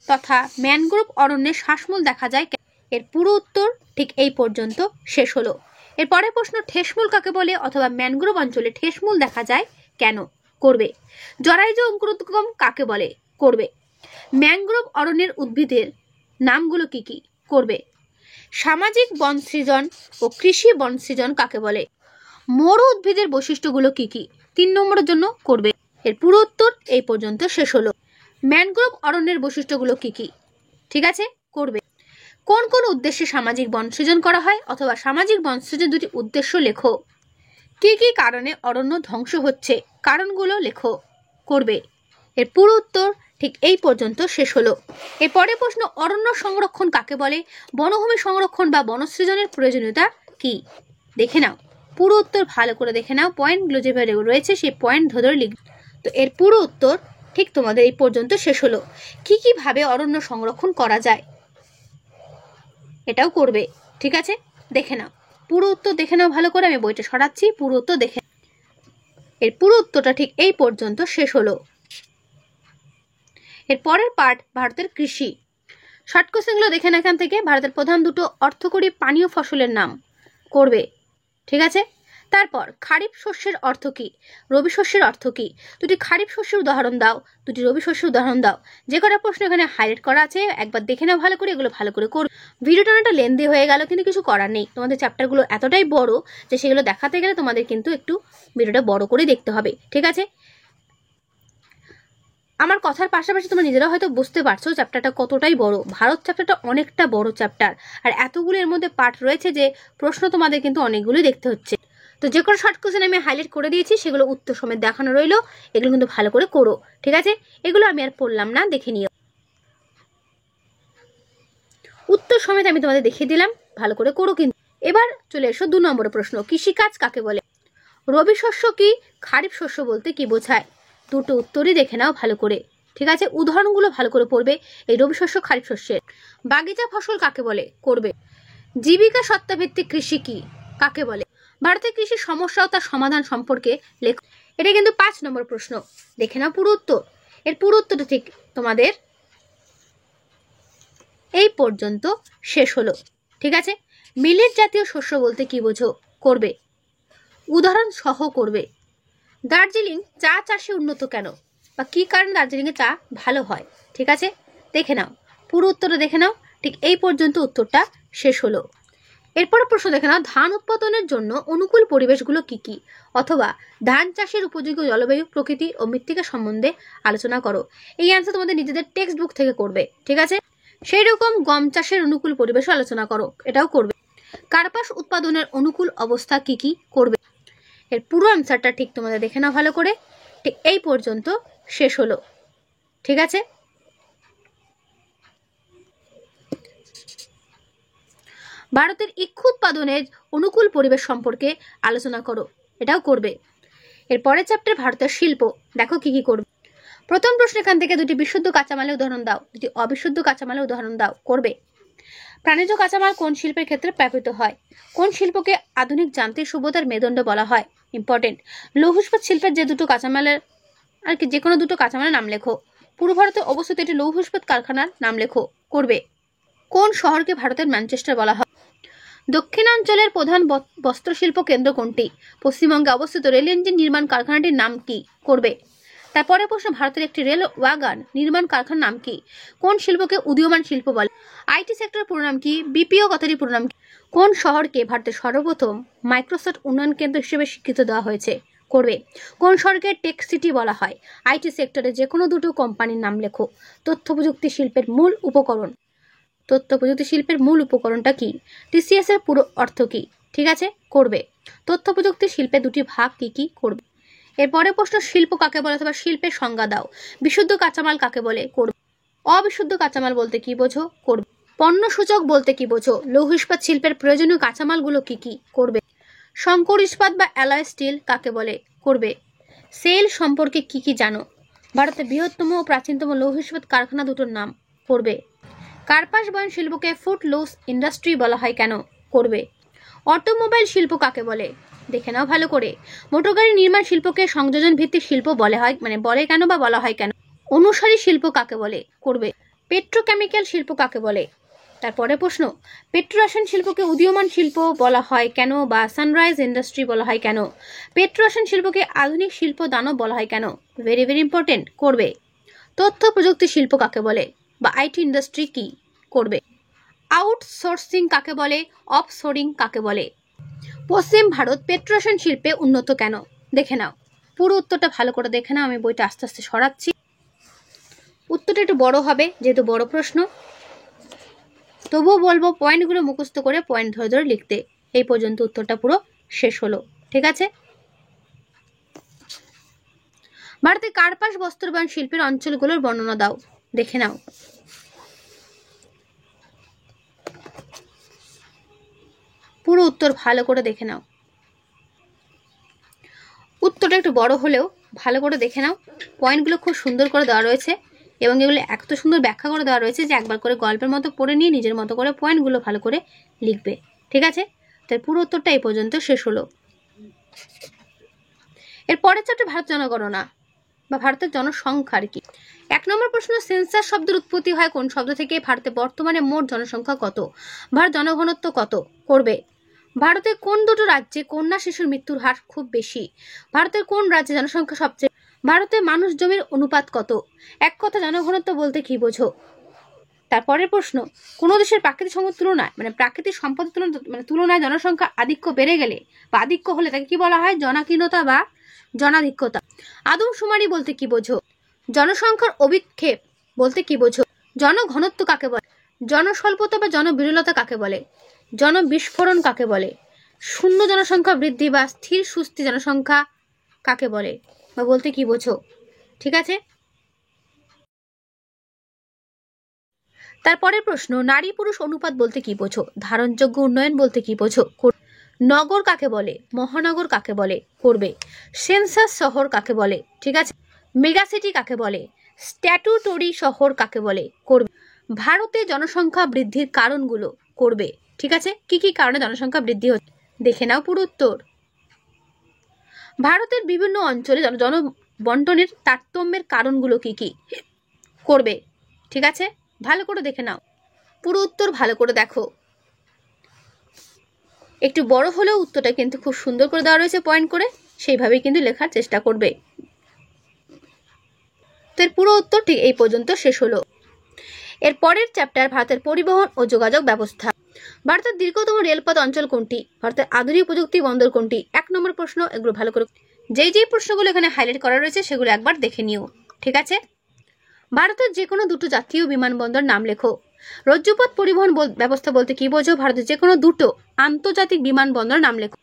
তথা ম্যানগ্রোভ অরণ্যে শ্বাসমূল দেখা যায়? এর পুরো উত্তর ঠিক এই পর্যন্ত শেষ হলো। এর পরের প্রশ্ন, ঠেসমূল কাকে বলে অথবা ম্যানগ্রোভ অঞ্চলে ঠেসমূল দেখা যায় কেন? করবে। জরায়ুজ অঙ্কুরোদ্গম কাকে বলে? করবে। ম্যানগ্রোভ অরণ্যের উদ্ভিদের নামগুলো কি কি? করবে। সামাজিক বন সৃজন ও কৃষি বন সৃজন কাকে বলে? মরু উদ্ভিদের বৈশিষ্ট্যগুলো কি কি? 3 নম্বরের জন্য করবে। এর পুরো উত্তর এই পর্যন্ত শেষ হলো। ম্যানগ্রোভ অরণ্যের বৈশিষ্ট্যগুলো কি কি? ঠিক আছে, করবে। কোন কোন উদ্দেশ্যে সামাজিক বন সৃজন করা হয় অথবা সামাজিক বন সৃজনের দুটি উদ্দেশ্য লেখো। কি কি কারণে অরণ্য ধ্বংস হচ্ছে, কারণগুলো লেখো। করবে। এর পুরো উত্তর ঠিক এই পর্যন্ত শেষ হলো। এরপরে প্রশ্ন, অরণ্য সংরক্ষণ কাকে বলে? বনভূমি সংরক্ষণ বা বনসৃজনের প্রয়োজনীয়তা কি? দেখে নাও, পুরো উত্তর ভালো করে দেখে নাও, পয়েন্টগুলো যেভাবে রয়েছে সেই পয়েন্ট ধরে ধরে লিখবে। তো এর পুরো উত্তর ঠিক তোমাদের এই পর্যন্ত শেষ হলো। কি কি ভাবে অরণ্য সংরক্ষণ করা যায় এটাও করবে। ঠিক আছে, দেখে নাও, পুরো উত্তর দেখে নাও ভালো করে। আমি বইটা সরাচ্ছি, পুরো উত্তর দেখে। এর পুরো উত্তরটা ঠিক এই পর্যন্ত শেষ হলো। এর পরের পার্ট, ভারতের কৃষি। শর্ট কোশ্চেনগুলো দেখে না এখান থেকে। ভারতের প্রধান দুটো অর্থকরী পানীয় ফসলের নাম। করবে। ঠিক আছে, তারপর খারিফ শস্যের অর্থ কি, রবি শস্যের অর্থ কি? দুটি খারিফ শস্যের উদাহরণ দাও, দুটি রবি শস্যের উদাহরণ দাও। যে কটা প্রশ্ন এখানে হাইলাইট করা আছে একবার দেখে নাও ভালো করে, এগুলো ভালো করে করো। ভিডিওটা অনেকটা লেন্দি হয়ে গেল, কিন্তু কিছু করার নেই। তোমাদের চ্যাপ্টারগুলো এতটাই বড় যে সেগুলো দেখাতে গেলে তোমাদের কিন্তু একটু ভিডিওটা বড় করে দেখতে হবে। ঠিক আছে, আমার কথার পাশাপাশি তোমরা নিজেরা হয়তো বুঝতে পারছো চ্যাপ্টারটা কতটাই বড়। ভারত চ্যাপ্টারটা অনেকটা বড় চ্যাপ্টার, আর এতগুলো এর মধ্যে পার্ট রয়েছে যে প্রশ্ন তোমাদের কিন্তু অনেকগুলোই দেখতে হচ্ছে। তো যে কোনো শর্ট কোশ্চেন আমি হাইলাইট করে দিয়েছি, সেগুলো উত্তর সমেত দেখানো রইলো। এগুলো কিন্তু ভালো করে করো। ঠিক আছে, এগুলো আমি আর পড়লাম না, দেখে নিও। উত্তর সমেত আমি তোমাদের দেখিয়ে দিলাম, ভালো করে করো কিন্তু। এবার চলে এসো 2 নম্বরের প্রশ্ন, কৃষিকাজ কাকে বলে? রবি শস্য কি, খারিফ শস্য বলতে কি বোঝায়? দুটো উত্তরই দেখে নাও ভালো করে। ঠিক আছে, উদাহরণগুলো ভালো করে পড়বে এই রবি শস্য খারিফ শস্যের। বাগিচা ফসল কাকে বলে? করবে। জীবিকা সত্তাভিত্তিক কৃষি কি, কাকে বলে? ভারতের কৃষির সমস্যা ও তার সমাধান সম্পর্কে লেখো। এটা কিন্তু 5 নম্বর প্রশ্ন, দেখে নাও পুরো উত্তর। এর পুরো উত্তরটা ঠিক তোমাদের এই পর্যন্ত শেষ হলো। ঠিক আছে, মিলেট জাতীয় শস্য বলতে কি বোঝো? করবে। উদাহরণ সহ করবে। দার্জিলিং চা চাষে উন্নত কেন, বা কি কারণে দার্জিলিংয়ে চা ভালো হয়? ঠিক আছে, দেখে নাও, পুরো উত্তরটা দেখে নাও। ঠিক এই পর্যন্ত উত্তরটা শেষ হলো। এরপরে প্রশ্ন দেখে নাও, ধান উৎপাদনের জন্য অনুকূল পরিবেশগুলো কি কি, অথবা ধান চাষের উপযোগী জলবায়ু, প্রকৃতি ও মৃত্তিকা সম্বন্ধে আলোচনা করো। এই অ্যান্সার তোমাদের নিজেদের টেক্সট বুক থেকে করবে। ঠিক আছে, সেই রকম গম চাষের অনুকূল পরিবেশ আলোচনা করো, এটাও করবে। কার্পাস উৎপাদনের অনুকূল অবস্থা কি কি? করবে। এর পুরো অ্যান্সারটা ঠিক তোমাদের দেখে নাও ভালো করে। ঠিক এই পর্যন্ত শেষ হলো। ঠিক আছে, ভারতের ইক্ষু উৎপাদনের অনুকূল পরিবেশ সম্পর্কে আলোচনা করো, এটাও করবে। এর পরের চ্যাপ্টার ভারতের শিল্প, দেখো কি কি করবে। প্রথম প্রশ্ন এখান থেকে দুটি বিশুদ্ধ কাঁচামালের উদাহরণ দাও, দুটি অবিশুদ্ধ কাঁচামালের উদাহরণ দাও। করবে। প্রাণীজ কাঁচামাল কোন শিল্পের ক্ষেত্রে ব্যবহৃত হয়? কোন শিল্পকে আধুনিক যান্ত্রিক সভ্যতার মেরুদণ্ড বলা হয়? ইম্পর্টেন্ট। লৌহ ইস্পাত শিল্পের যে দুটো কাঁচামালের আর কি, যে কোনো দুটো কাঁচামালের নাম লেখো। পূর্ব ভারতে অবস্থিত একটি লৌহ ইস্পাত কারখানার নাম লেখো। করবে। কোন শহরকে ভারতের ম্যানচেস্টার বলা হয়? দক্ষিণাঞ্চলের প্রধান বস্ত্রশিল্প কেন্দ্র কোনটি? পশ্চিমবঙ্গে অবস্থিত রেল ইঞ্জিন নির্মাণ কারখানাটির নাম কি? করবে। তারপরে প্রশ্ন, ভারতের একটি রেল ওয়াগন নির্মাণ কারখানার নাম কি? কোন শিল্পকে উদীয়মান শিল্প বলে? আইটি সেক্টর পুরো নাম কি? বিপিও কথাটি পুরো নাম কি? কোন শহরকে ভারতের সর্বপ্রথম মাইক্রোসফট উন্নয়ন কেন্দ্র হিসেবে স্বীকৃতি দেওয়া হয়েছে? করবে। কোন শহরকে টেক সিটি বলা হয়? আইটি সেক্টরে যে কোনো দুটো কোম্পানির নাম লেখো। তথ্য প্রযুক্তি শিল্পের মূল উপকরণ, তথ্য প্রযুক্তি শিল্পের মূল উপকরণটা কি? টিসিএস এর পুরো অর্থ কি? ঠিক আছে, করবে। তথ্য প্রযুক্তি শিল্পের দুটি ভাগ কি কি? করবে। এরপরে প্রশ্ন, শিল্প কাকে বলে অথবা শিল্পের সংজ্ঞা দাও। বিশুদ্ধ কাঁচামাল কাকে বলে? করবে। অবিশুদ্ধ কাঁচামাল বলতে কি বোঝো? করবে। পণ্য সূচক বলতে কি বোঝো? লৌহ ইস্পাত শিল্পের প্রয়োজনীয় কাঁচামালগুলো কি কি? করবে। সংকর ইস্পাত বা অ্যালয় স্টিল কাকে বলে? করবে। সেল সম্পর্কে কি কি জানো? ভারতের বৃহত্তম ও প্রাচীনতম লৌহ ইস্পাত কারখানা দুটোর নাম। করবে। কার্পাস বয়ন শিল্পকে ফুট লুস ইন্ডাস্ট্রি বলা হয় কেন? করবে। অটোমোবাইল শিল্প কাকে বলে? দেখে নাও ভালো করে। মোটরগাড়ি নির্মাণ শিল্পকে সংযোজন ভিত্তিক শিল্প বলে হয়, বলে কেন বা বলা হয় কেন? অনুসারী শিল্প কাকে বলে? করবে। পেট্রোকেমিক্যাল শিল্প কাকে বলে? তারপরে প্রশ্ন, পেট্রোরসায়ন শিল্পকে উদীয়মান শিল্প বলা হয় কেন, বা সানরাইজ ইন্ডাস্ট্রি বলা হয় কেন? পেট্রোরসায়ন শিল্পকে আধুনিক শিল্প দানব বলা হয় কেন? ভেরি ভেরি ইম্পর্টেন্ট, করবে। তথ্য প্রযুক্তি শিল্প কাকে বলে, বা আইটি ইন্ডাস্ট্রি কি? করবে। আউটসোর্সিং কাকে বলে, অফশোরিং কাকে বলে? পশ্চিম ভারত পেট্রোরসায়ন শিল্পে উন্নত কেন? দেখে নাও, পুরো উত্তরটা ভালো করে দেখে নাও। আমি বইটা আস্তে আস্তে সরাচ্ছি, উত্তরটা একটু বড় হবে যেহেতু বড় প্রশ্ন, তবুও বলবো পয়েন্টগুলো মুখস্থ করে পয়েন্ট ধরে ধরে লিখতে। এই পর্যন্ত উত্তরটা পুরো শেষ হলো, ঠিক আছে। ভারতে কার্পাস বস্ত্রবায়ন শিল্পের অঞ্চলগুলোর বর্ণনা দাও। দেখে নাও, পুরো উত্তর ভালো করে দেখে নাও। উত্তরটা একটু বড় হলেও ভালো করে দেখে নাও, পয়েন্টগুলো খুব সুন্দর করে দেওয়া রয়েছে এবং এগুলো এত সুন্দর ব্যাখ্যা করে দেওয়া রয়েছে যে একবার করে গল্পের মতো পড়ে নিয়ে নিজের মতো করে পয়েন্টগুলো ভালো করে লিখবে, ঠিক আছে। তাই পুরো উত্তরটা এই পর্যন্ত শেষ হলো। এর পরের চ্যাপ্টার ভারত জনগণনা বা ভারতের জনসংখ্যার কি। 1 নম্বর প্রশ্ন, সেন্সাস শব্দের উৎপত্তি হয় কোন শব্দ থেকে? ভারতে বর্তমানে মোট জনসংখ্যা কত? ভারত জনঘনত্ব কত? করবে। ভারতের কোন দুটো রাজ্যে কন্যা শিশুর মৃত্যুর হার খুব বেশি? ভারতের কোন রাজ্যে জনসংখ্যা সবচেয়ে? ভারতে মানুষ জমির অনুপাত কত? এক কথা জনঘনত্ব বলতে কি বোঝো? তারপরের প্রশ্ন, কোন দেশের প্রাকৃতিক সম্পদ তুলনায় প্রাকৃতিক সম্পদের তুলনায় জনসংখ্যা আধিক্য বেড়ে গেলে বা আধিক্য হলে তাকে কি বলা হয়? জনাকীর্ণতা বা জনাধিক্যতা। আদমশুমারি বলতে কি বোঝো? জনসংখ্যার অভিক্ষেপ বলতে কি বোঝো? জনঘনত্ব কাকে বলে? জনস্বল্পতা বা জনবিরলতা কাকে বলে? জনবিস্ফোরণ কাকে বলে? শূন্য জনসংখ্যা বৃদ্ধি বা স্থির সুস্থির জনসংখ্যা কাকে বলে বা বলতে কি বোঝো? ঠিক আছে। তারপরের প্রশ্ন, নারী পুরুষ অনুপাত বলতে কি বোঝো? ধারণযোগ্য উন্নয়ন বলতে কি বোঝো? নগর কাকে বলে? মহানগর কাকে বলে? করবে। সেন্সাস শহর কাকে বলে? ঠিক আছে। মেগাসিটি কাকে বলে? স্ট্যাটুটরি শহর কাকে বলে? করবে। ভারতে জনসংখ্যা বৃদ্ধির কারণগুলো করবে, ঠিক আছে। কি কি কারণে জনসংখ্যা বৃদ্ধি হচ্ছে দেখে নাও পুরো উত্তর। ভারতের বিভিন্ন অঞ্চলে জনবন্টনের তারতম্যের কারণগুলো কি কি? করবে, ঠিক আছে। ভালো করে দেখে নাও, পুরো উত্তর ভালো করে দেখো। একটু বড় হলেও উত্তরটা কিন্তু খুব সুন্দর করে দেওয়া রয়েছে পয়েন্ট করে, সেইভাবেই কিন্তু লেখার চেষ্টা করবে। তো এর পুরো উত্তর ঠিক এই পর্যন্ত শেষ হলো। এর পরের চ্যাপ্টার ভারতের পরিবহন ও যোগাযোগ ব্যবস্থা। ভারতের দীর্ঘতম রেলপথ অঞ্চল কোনটি? ভারতের আধুনিক প্রযুক্তি বন্দর কোনটি? 1 নম্বর প্রশ্ন। এগুলো ভালো করে যেই প্রশ্নগুলো এখানে হাইলাইট করা রয়েছে সেগুলো একবার দেখে নিও, ঠিক আছে। ভারতের যে কোনো দুটো জাতীয় বিমানবন্দর নাম লেখো। রজ্জুপথ পরিবহন ব্যবস্থা বলতে কি বোঝো? ভারতের যে কোনো দুটো আন্তর্জাতিক বিমানবন্দর নাম লেখো।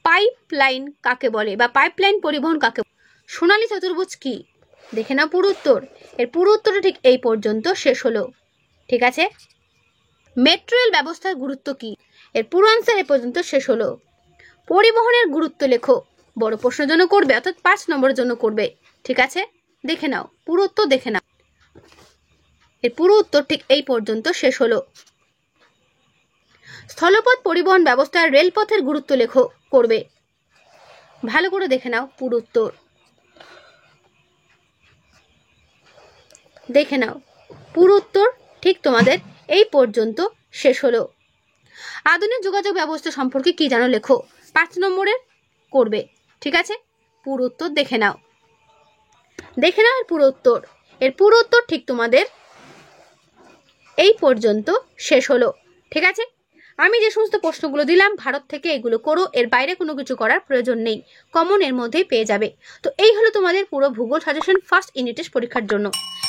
পাইপলাইন কাকে বলে বা পাইপলাইন পরিবহন কাকে বলে? সোনালী চতুর্ভুজ কি? দেখে না পুরো উত্তর। এর পুরো উত্তরটা ঠিক এই পর্যন্ত শেষ হলো, ঠিক আছে। মেট্রো রেল ব্যবস্থার গুরুত্ব কি? এর পুরো আনসার এ পর্যন্ত শেষ হলো। পরিবহনের গুরুত্ব লেখো। বড় প্রশ্নের জন্য করবে, অর্থাৎ 5 নম্বরের জন্য করবে, ঠিক আছে। দেখে নাও পুরো উত্তর, দেখে নাও। এর পুরো উত্তর ঠিক এই পর্যন্ত শেষ হলো। স্থলপথ পরিবহন ব্যবস্থায় রেলপথের গুরুত্ব লেখো। করবে, ভালো করে দেখে নাও পুরো উত্তর, দেখে নাও। পুরো উত্তর ঠিক তোমাদের এই পর্যন্ত শেষ হলো। আধুনিক যোগাযোগ ব্যবস্থা সম্পর্কে কি জানো লেখো। 5 নম্বরের করবে, ঠিক আছে। পুরো উত্তর দেখে নাও, দেখে নাও এর পুরো উত্তর। এর পুরো উত্তর ঠিক তোমাদের এই পর্যন্ত শেষ হলো, ঠিক আছে। আমি যে সমস্ত প্রশ্নগুলো দিলাম ভারত থেকে এগুলো করো, এর বাইরে কোনো কিছু করার প্রয়োজন নেই, কমন এর মধ্যেই পেয়ে যাবে। তো এই হলো তোমাদের পুরো ভূগোল সাজেশন ফার্স্ট ইউনিট টেস্ট পরীক্ষার জন্য।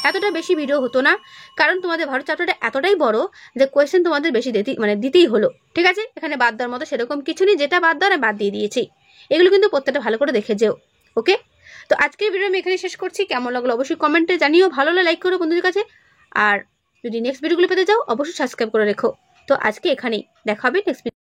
এতটা বেশি ভিডিও হতো না, কারণ তোমাদের ভারত চ্যাপ্টারটা এতটাই বড় যে কোয়েশ্চেন তোমাদের বেশি দিতেই হলো, ঠিক আছে। এখানে বাদ দেওয়ার মতো সেরকম কিছু নেই, যেটা বাদ দেওয়ার বাদ দিয়ে দিয়েছি। এগুলো কিন্তু প্রত্যেকটা ভালো করে দেখে যেও, ওকে। তো আজকের ভিডিও আমি এখানে শেষ করছি। কেমন লাগলো অবশ্যই কমেন্টে জানিও, ভালো হলে লাইক করো বন্ধুদের কাছে, আর যদি নেক্সট ভিডিওগুলো পেতে চাও অবশ্যই সাবস্ক্রাইব করে রেখো। তো আজকে এখানেই দেখা হবে নেক্সট ভিডিও।